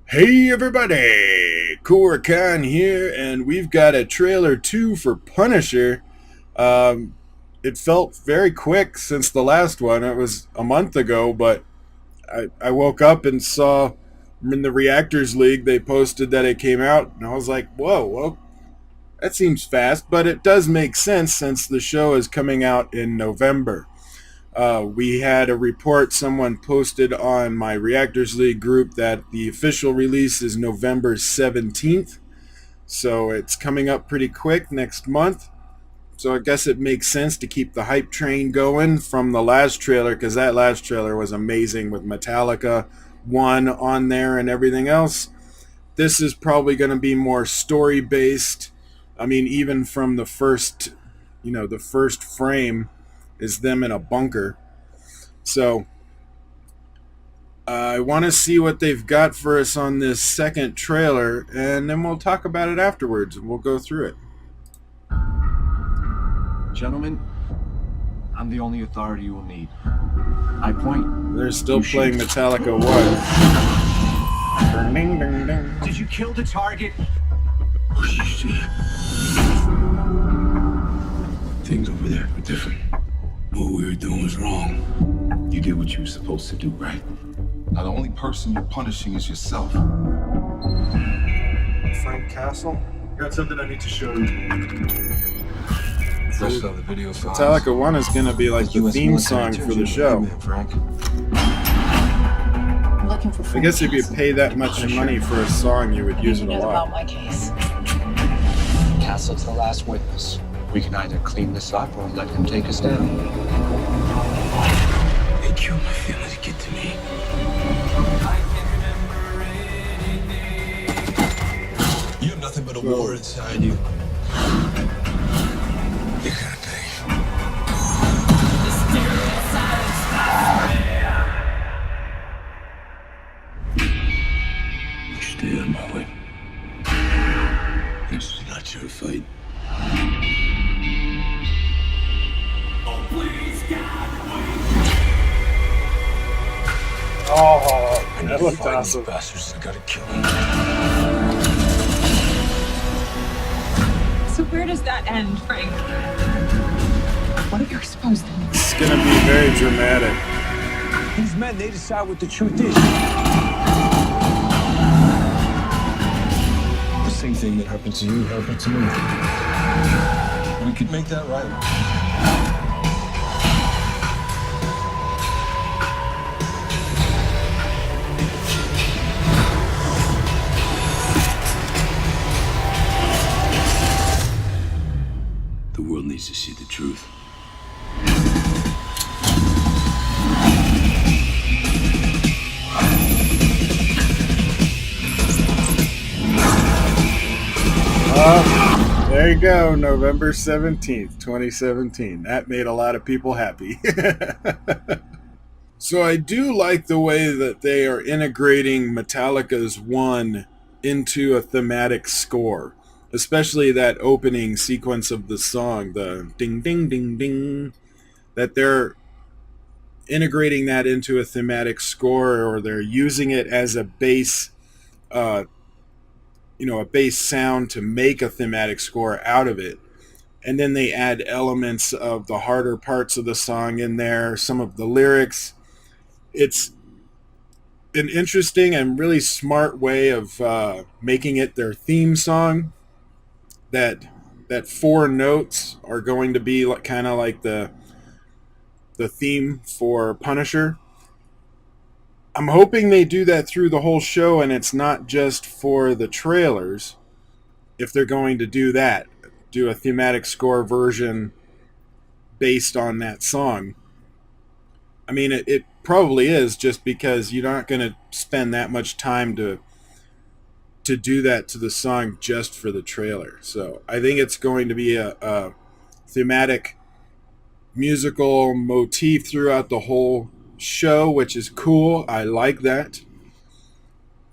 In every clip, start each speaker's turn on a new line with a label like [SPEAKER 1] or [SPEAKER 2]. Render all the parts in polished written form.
[SPEAKER 1] Hey everybody, Cora Khan here, and we've got a trailer 2 for Punisher. Um, it felt very quick since the last one. It was a month ago, but I woke up and saw in the Reactors League they posted that it came out, and I was like, whoa, well, that seems fast, but it does make sense since the show is coming out in November. We had a report someone posted on my Reactors League group that the official release is November 17th. So it's coming up pretty quick next month. So I guess it makes sense to keep the hype train going from the last trailer, because that last trailer was amazing with Metallica 1 on there and everything else. This is probably going to be more story based. I mean, even from the first frame is them in a bunker. So I want to see what they've got for us on this second trailer, and then we'll talk about it afterwards. We'll go through it.
[SPEAKER 2] Gentlemen, I'm the only authority you will need. I point.
[SPEAKER 1] They're still
[SPEAKER 2] You
[SPEAKER 1] playing
[SPEAKER 2] shoot.
[SPEAKER 1] Metallica 1. Ding, ding, ding.
[SPEAKER 2] Did you kill the target?
[SPEAKER 3] Things over there were different. What we were doing was wrong.
[SPEAKER 2] You did what you were supposed to do, right?
[SPEAKER 4] Now the only person you're punishing is yourself.
[SPEAKER 5] Frank Castle? Got something I need to show you.
[SPEAKER 3] First saw the video files.
[SPEAKER 1] Metallica 1 is going to be like the theme song for the show.
[SPEAKER 3] Frank.
[SPEAKER 6] I'm looking for
[SPEAKER 1] I
[SPEAKER 6] Frank
[SPEAKER 1] guess if you
[SPEAKER 6] Castle.
[SPEAKER 1] pay that much money for a song, you would use it a
[SPEAKER 6] Anything about
[SPEAKER 1] lot.
[SPEAKER 6] my case?
[SPEAKER 2] Castle's the last witness. We can either clean this up or let him take us down.
[SPEAKER 3] They killed my family to get to me. You have nothing but a war inside you. You're gonna pay. You stay out of my way. This is not your fight.
[SPEAKER 5] Oh,
[SPEAKER 3] I need
[SPEAKER 5] that
[SPEAKER 3] to
[SPEAKER 5] looked
[SPEAKER 3] find
[SPEAKER 5] awesome.
[SPEAKER 3] these bastards. I gotta kill them.
[SPEAKER 7] So where does that end, Frank? What are you supposed to do?
[SPEAKER 1] It's going to be very dramatic.
[SPEAKER 2] These men, they decide what the truth is.
[SPEAKER 3] The same thing that happened to you happened to me. We could make that right. The world needs to see the truth.
[SPEAKER 1] There you go, November 17th, 2017. That made a lot of people happy. So I do like the way that they are integrating Metallica's One into a thematic score, especially that opening sequence of the song, the ding ding ding ding, that they're integrating that into a thematic score, or they're using it as a bass a bass sound to make a thematic score out of it. And then they add elements of the harder parts of the song in there, some of the lyrics. It's an interesting and really smart way of making it their theme song. That four notes are going to be kind of like the theme for Punisher. I'm hoping they do that through the whole show, and it's not just for the trailers. If they're going to do that, do a thematic score version based on that song. I mean, it probably is, just because you're not going to spend that much time to do that to the song just for the trailer. So I think it's going to be a thematic musical motif throughout the whole show, which is cool. I like that.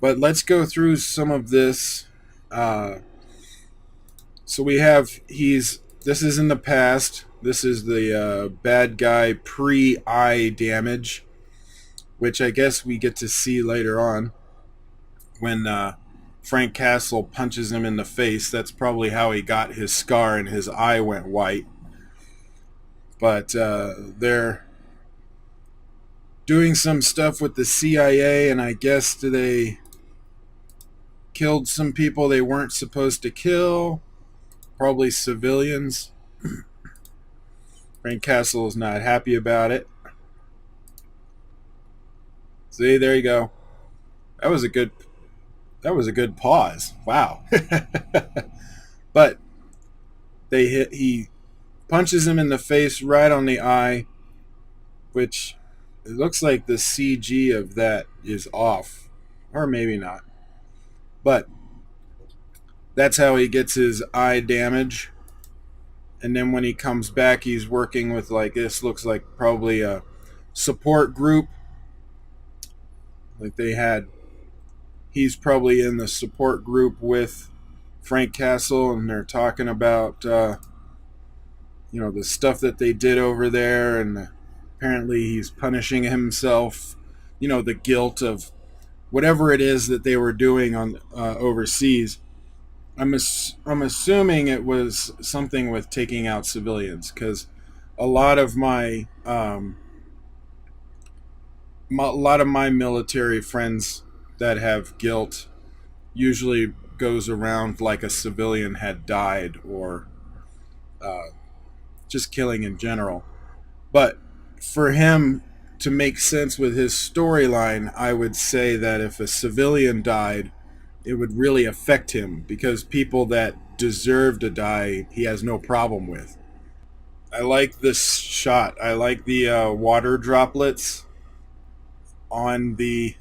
[SPEAKER 1] But let's go through some of this. So we have this is in the past. This is the bad guy pre-eye damage, which I guess we get to see later on. when Frank Castle punches him in the face. That's probably how he got his scar and his eye went white. But they're doing some stuff with the CIA, and I guess they killed some people they weren't supposed to kill. Probably civilians. Frank Castle is not happy about it. See, there you go. That was a good pause. Wow. But he punches him in the face right on the eye, which it looks like the CG of that is off, or maybe not. But that's how he gets his eye damage. And then when he comes back, he's working with, like, this looks like probably a support group. Like he's probably in the support group with Frank Castle, and they're talking about, the stuff that they did over there, and apparently he's punishing himself, the guilt of whatever it is that they were doing on overseas. I'm assuming it was something with taking out civilians, because a lot of my military friends that have guilt usually goes around like a civilian had died, or just killing in general. But for him to make sense with his storyline, I would say that if a civilian died, it would really affect him, because people that deserve to die, he has no problem with. I like this shot. I like the water droplets on the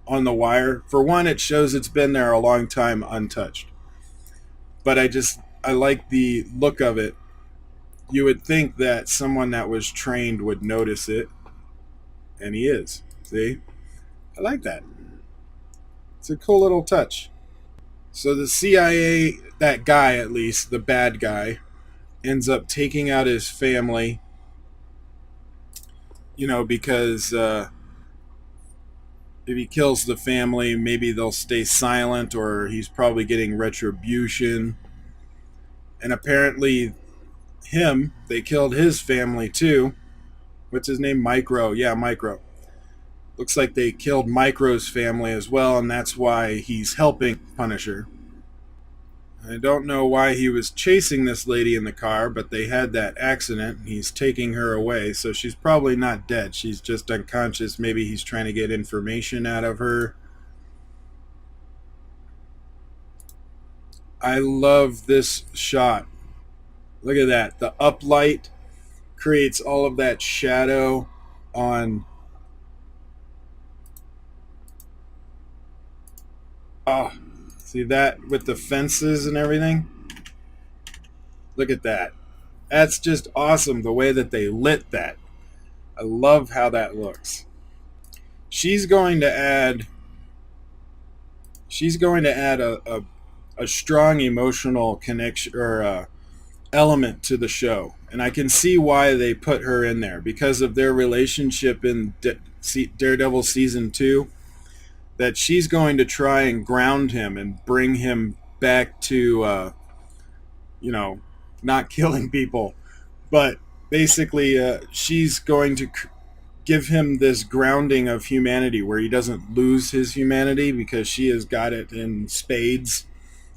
[SPEAKER 1] wire. For one, it shows it's been there a long time untouched. But I like the look of it. You would think that someone that was trained would notice it, and he is. See? I like that. It's a cool little touch. So the CIA, that guy at least, the bad guy, ends up taking out his family, because if he kills the family, maybe they'll stay silent, or he's probably getting retribution. And apparently they killed his family too. What's his name? Micro. Yeah, Micro. Looks like they killed Micro's family as well, and that's why he's helping Punisher. I don't know why he was chasing this lady in the car, but they had that accident, and he's taking her away, so she's probably not dead. She's just unconscious. Maybe he's trying to get information out of her. I love this shot. Look at that. The uplight creates all of that shadow on... Oh, see that with the fences and everything? Look at that. That's just awesome, the way that they lit that. I love how that looks. She's going to add a strong emotional connection, or element to the show. And I can see why they put her in there, because of their relationship in Daredevil Season 2. That she's going to try and ground him and bring him back to, not killing people. But basically, she's going to give him this grounding of humanity where he doesn't lose his humanity, because she has got it in spades.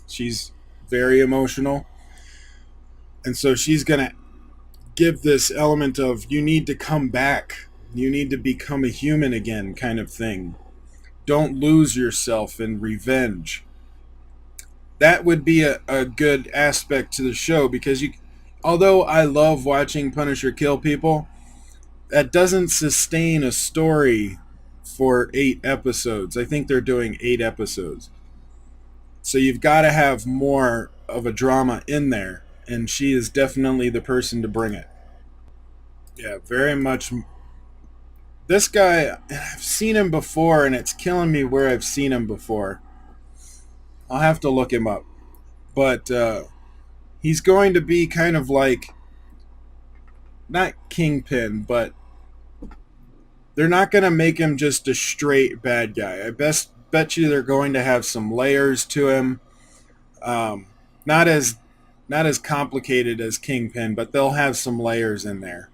[SPEAKER 1] She's very emotional. And so she's going to give this element of, you need to come back. You need to become a human again, kind of thing. Don't lose yourself in revenge. That would be a good aspect to the show, because although I love watching Punisher kill people, that doesn't sustain a story for 8 episodes. I think they're doing 8 episodes. So you've got to have more of a drama in there, and she is definitely the person to bring it. Yeah, very much. This guy, I've seen him before, and it's killing me where I've seen him before. I'll have to look him up. But he's going to be kind of like, not Kingpin, but they're not going to make him just a straight bad guy. I bet you they're going to have some layers to him. Not as complicated as Kingpin, but they'll have some layers in there.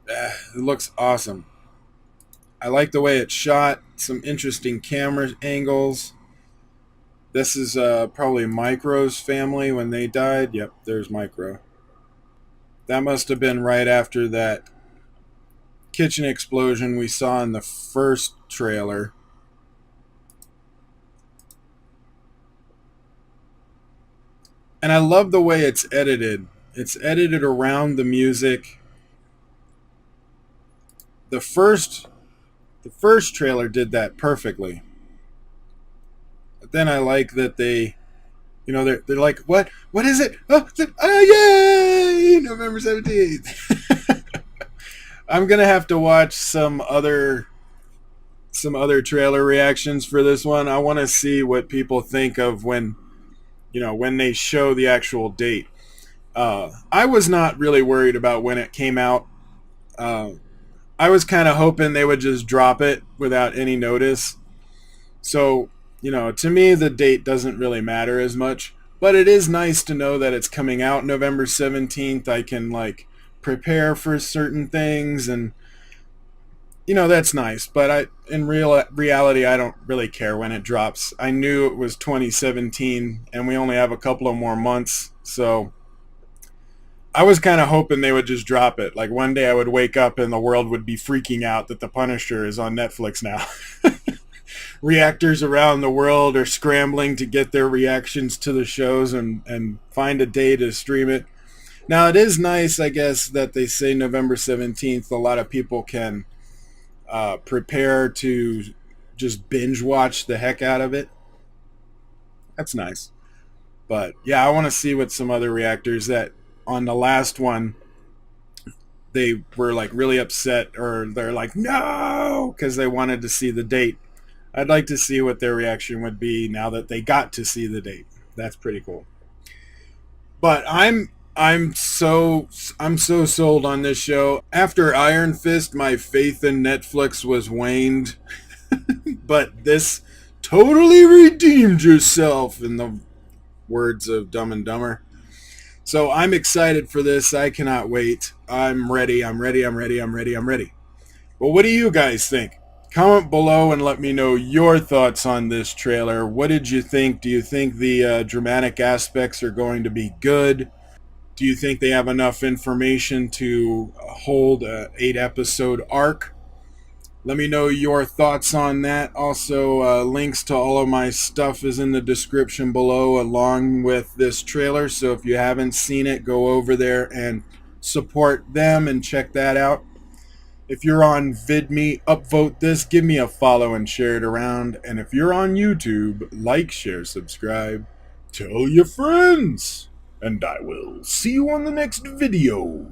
[SPEAKER 1] It looks awesome. I like the way it's shot. Some interesting camera angles. This is probably Micro's family when they died. Yep, there's Micro. That must have been right after that kitchen explosion we saw in the first trailer. And I love the way it's edited. It's edited around the music. The first trailer did that perfectly. But then I like that they, you know, they're like, what is it? Oh, yay! November 17th. I'm gonna have to watch some other trailer reactions for this one. I want to see what people think of when they show the actual date. I was not really worried about when it came out. I was kind of hoping they would just drop it without any notice. So, to me, the date doesn't really matter as much. But it is nice to know that it's coming out November 17th. I can, prepare for certain things, and, that's nice. But in reality, I don't really care when it drops. I knew it was 2017, and we only have a couple of more months. So I was kind of hoping they would just drop it. Like one day I would wake up and the world would be freaking out that The Punisher is on Netflix now. Reactors around the world are scrambling to get their reactions to the shows and find a day to stream it. Now, it is nice, I guess, that they say November 17th. A lot of people can prepare to just binge watch the heck out of it. That's nice. But, yeah, I want to see what some other reactors that on the last one, they were really upset, or they're like, no, because they wanted to see the date. I'd like to see what their reaction would be now that they got to see the date. That's pretty cool. But I'm so sold on this show. After Iron Fist, my faith in Netflix was waned. But this totally redeemed yourself, in the words of Dumb and Dumber. So I'm excited for this. I cannot wait. I'm ready. Well, what do you guys think? Comment below and let me know your thoughts on this trailer. What did you think? Do you think the dramatic aspects are going to be good? Do you think they have enough information to hold a 8-episode arc? Let me know your thoughts on that. Also, links to all of my stuff is in the description below, along with this trailer. So if you haven't seen it, go over there and support them and check that out. If you're on Vidme, upvote this, give me a follow and share it around. And if you're on YouTube, like, share, subscribe, tell your friends. And I will see you on the next video.